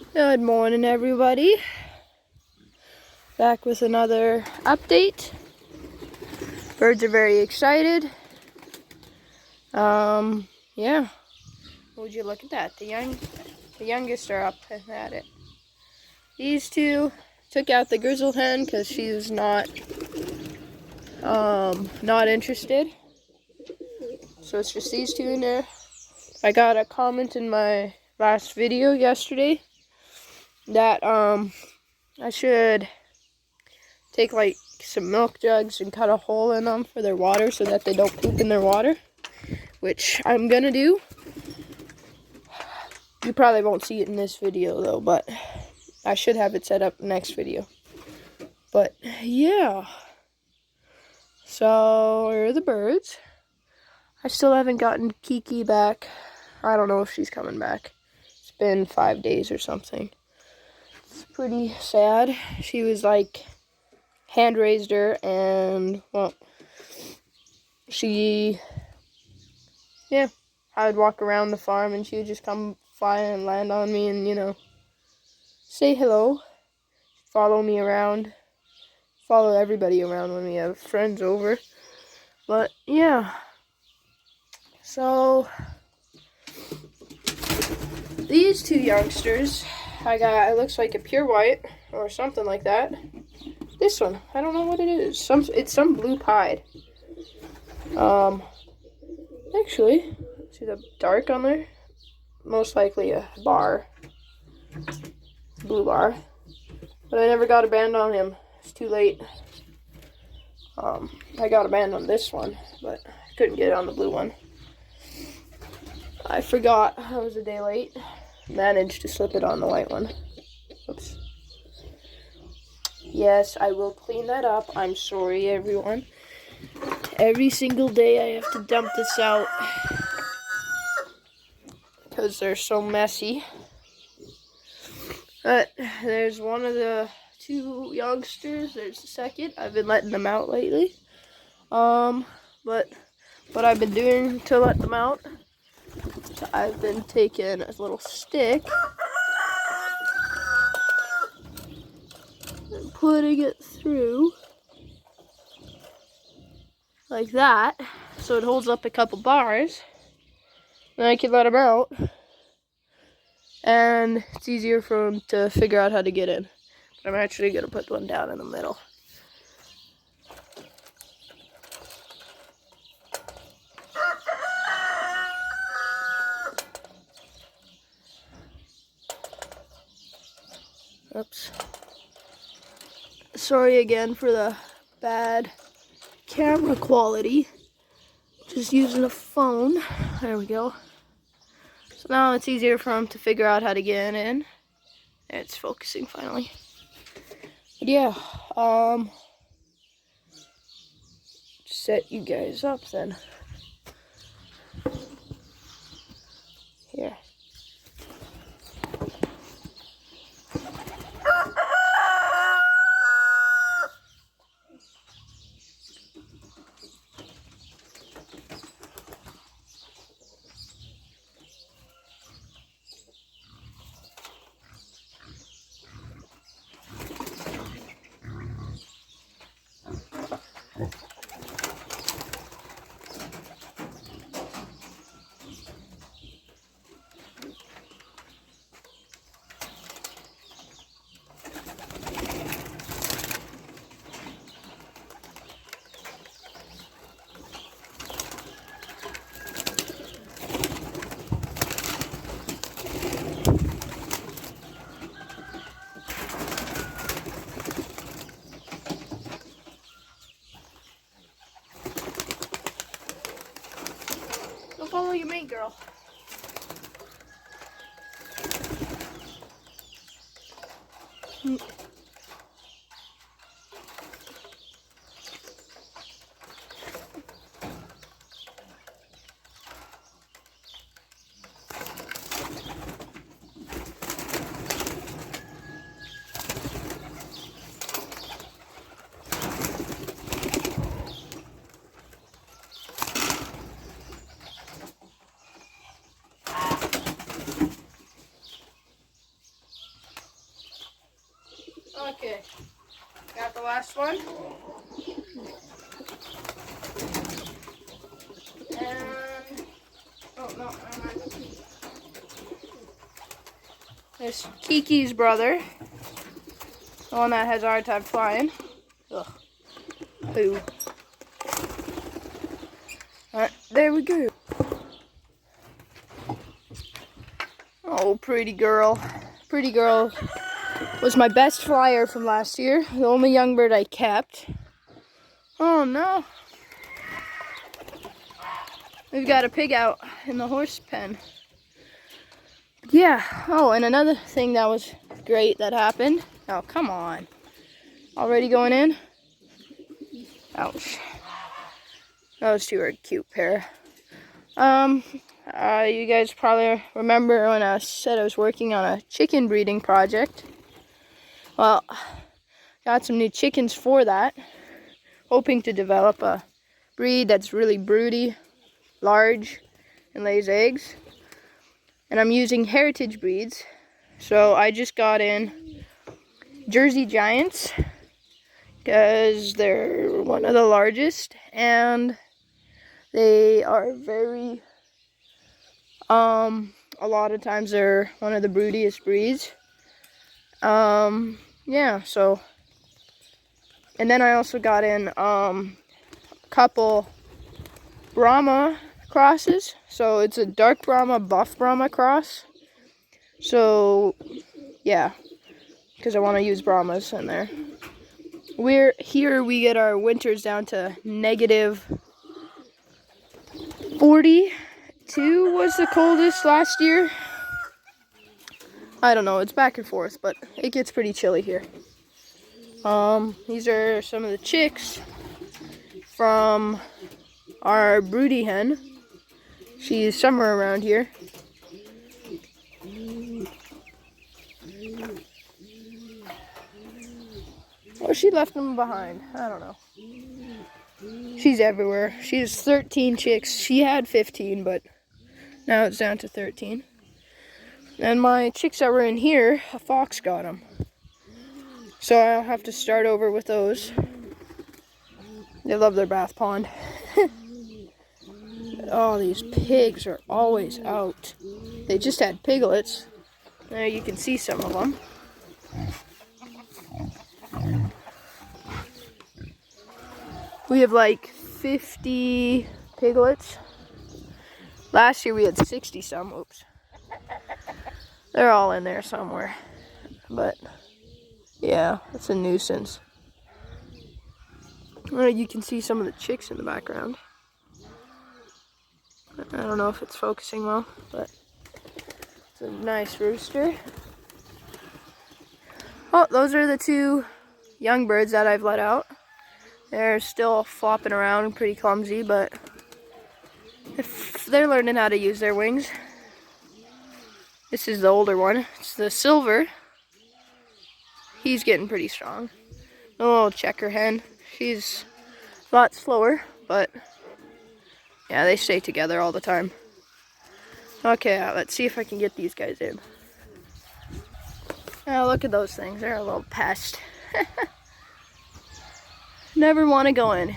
Good morning, everybody. Back with another update. Birds are very excited. Yeah. Would you look at that? The youngest are up at it. These two took out the grizzled hen because she was not interested. So it's just these two in there. I got a comment in my last video yesterday that I should take like some milk jugs and cut a hole in them for their water so that they don't poop in their water, which I'm gonna do. You probably won't see it in this video though, but I should have it set up next video. But yeah, so here are the birds. I still haven't gotten Kiki back. I don't know if she's coming back. It's been 5 days or something. It's pretty sad. She was like, hand raised her, and well, I would walk around the farm and she would just come fly and land on me and, say hello, follow me around, follow everybody around when we have friends over. But yeah, so these two youngsters, I got, it looks like a pure white or something like that. This one, I don't know what it is. It's some blue pied. Actually, see the dark on there? Most likely a bar. Blue bar. But I never got a band on him. It's too late. I got a band on this one, but I couldn't get it on the blue one. I forgot. I was a day late. Managed to slip it on the white one. Oops. Yes, I will clean that up. I'm sorry, everyone. Every single day I have to dump this out because they're so messy. But there's one of the two youngsters. There's the second. I've been letting them out lately. But what I've been doing to let them out, I've been taking a little stick and putting it through like that, so it holds up a couple bars, and I can let them out, and it's easier for them to figure out how to get in. But I'm actually going to put one down in the middle. Oops. Sorry again for the bad camera quality. Just using a phone. There we go. So now it's easier for them to figure out how to get in. It's focusing finally. But yeah, set you guys up then. Here. Go follow your mate, girl. Okay, got the last one. And, oh no, never mind. There's Kiki's brother, the one that has a hard time flying. Ugh, poo. Alright, there we go. Oh, pretty girl. Pretty girl was my best flyer from last year. The only young bird I kept. Oh no. We've got a pig out in the horse pen. Yeah. Oh, and another thing that was great that happened. Oh, come on. Already going in? Ouch. Those two are a cute pair. You guys probably remember when I said I was working on a chicken breeding project. Well, got some new chickens for that. Hoping to develop a breed that's really broody, large, and lays eggs. And I'm using heritage breeds. So I just got in Jersey Giants because they're one of the largest and they are very, a lot of times they're one of the broodiest breeds. Yeah, so, and then I also got in, a couple Brahma crosses. So it's a dark Brahma, buff Brahma cross. So, yeah, because I want to use Brahmas in there. We get our winters down to negative 42 was the coldest last year. I don't know, it's back and forth, but it gets pretty chilly here. These are some of the chicks from our broody hen. She's somewhere around here. Oh, she left them behind. I don't know. She's everywhere. She has 13 chicks. She had 15, but now it's down to 13. And my chicks that were in here, a fox got them. So I'll have to start over with those. They love their bath pond. Oh, these pigs are always out. They just had piglets. There you can see some of them. We have like 50 piglets. Last year we had 60 some. Oops. They're all in there somewhere. But yeah, it's a nuisance. You can see some of the chicks in the background. I don't know if it's focusing well, but it's a nice rooster. Oh, those are the two young birds that I've let out. They're still flopping around, pretty clumsy, but if they're learning how to use their wings. This is the older one. It's the silver. He's getting pretty strong. The little checker hen. She's a lot slower, but yeah, they stay together all the time. Okay, let's see if I can get these guys in. Oh, look at those things. They're a little pest. Never want to go in.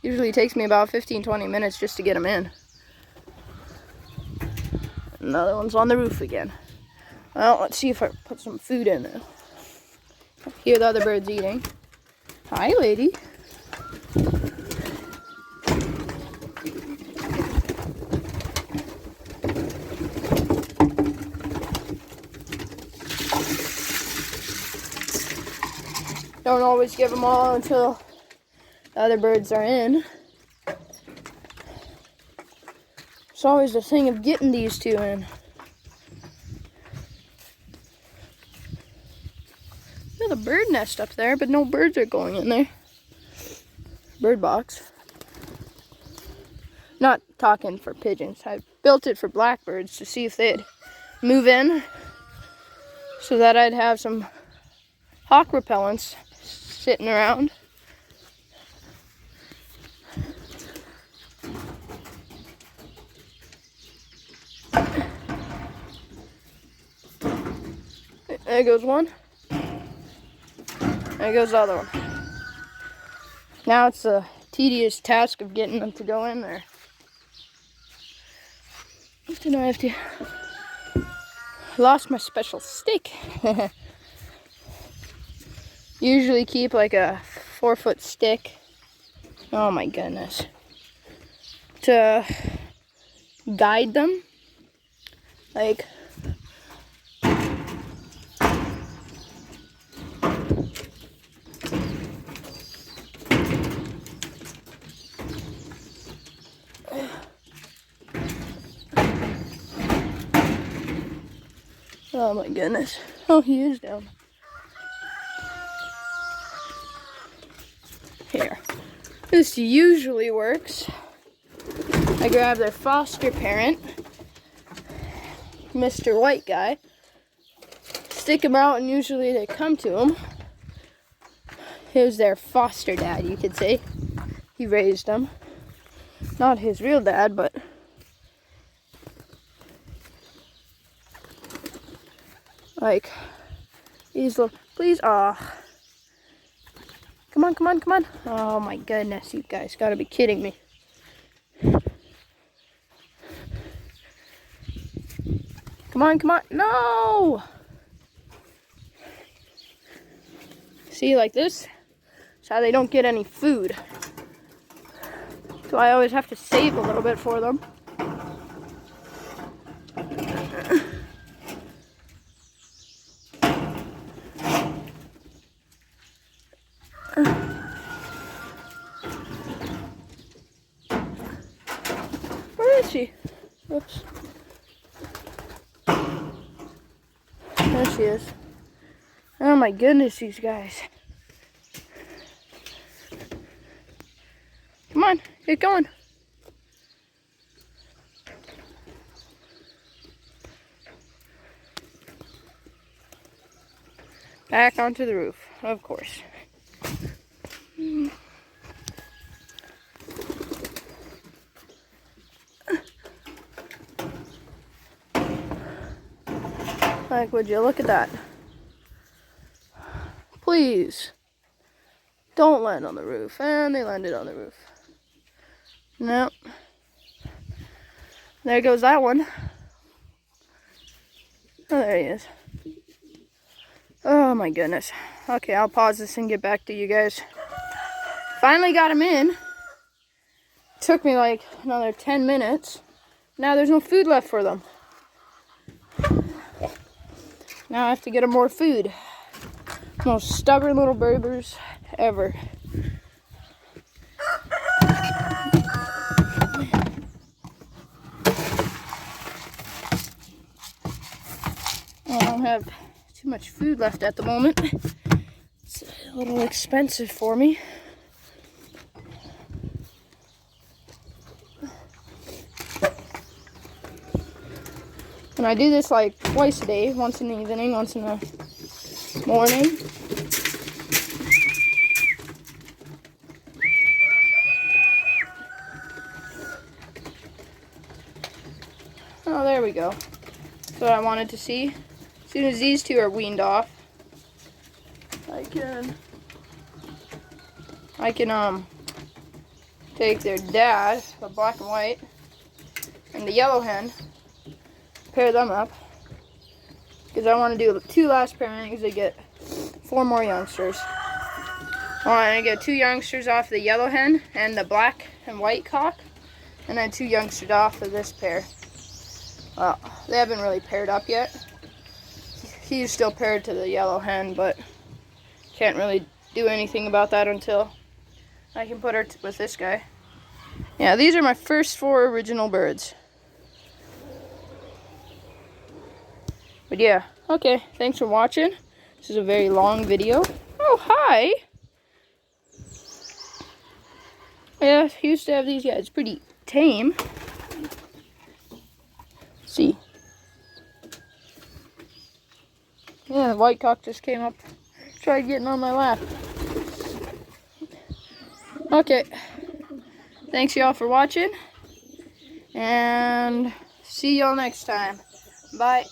Usually takes me about 15-20 minutes just to get them in. Another one's on the roof again. Well, let's see if I put some food in there. Here the other bird's eating. Hi, lady. Don't always give them all until the other birds are in. It's always the thing of getting these two in. There's a bird nest up there, but no birds are going in there. Bird box. Not talking for pigeons. I built it for blackbirds to see if they'd move in so that I'd have some hawk repellents sitting around. There goes one. There goes the other one. Now it's a tedious task of getting them to go in there. So now I have to... Lost my special stick. Usually keep like a 4-foot stick. Oh my goodness. To guide them. Like... Oh my goodness. Oh, he is down. Here. This usually works. I grab their foster parent, Mr. White Guy, stick him out, and usually they come to him. Here's their foster dad, you could say. He raised them. Not his real dad, but... Like, these little, please, come on, come on, come on. Oh my goodness, you guys gotta be kidding me. Come on, come on, no! See, like this, that's how they don't get any food. So I always have to save a little bit for them. Where is she? Oops. There she is. Oh my goodness, these guys. Come on, get going. Back onto the roof, of course. Like, would you look at that? Please. Don't land on the roof. And they landed on the roof. Nope. There goes that one. Oh, there he is. Oh my goodness. Okay, I'll pause this and get back to you guys. Finally got him in. Took me like another 10 minutes. Now there's no food left for them. Now I have to get them more food. Most stubborn little berbers ever. I don't have too much food left at the moment. It's a little expensive for me. And I do this like twice a day, once in the evening, once in the morning. Oh, there we go. That's what I wanted to see. As soon as these two are weaned off, I can take their dad, the black and white, and the yellow hen, pair them up, because I want to do 2 last pairings to get 4 more youngsters. I want to get 2 youngsters off the yellow hen and the black and white cock, and then 2 youngsters off of this pair. Well, they haven't really paired up yet. He's still paired to the yellow hen, but can't really do anything about that until I can put her with this guy. Yeah, these are my first 4 original birds. But yeah, okay, thanks for watching. This is a very long video. Oh, hi! Yeah, I used to have these guys pretty tame. Let's see. Yeah, the white cock just came up, tried getting on my lap. Okay, thanks y'all for watching, and see y'all next time. Bye.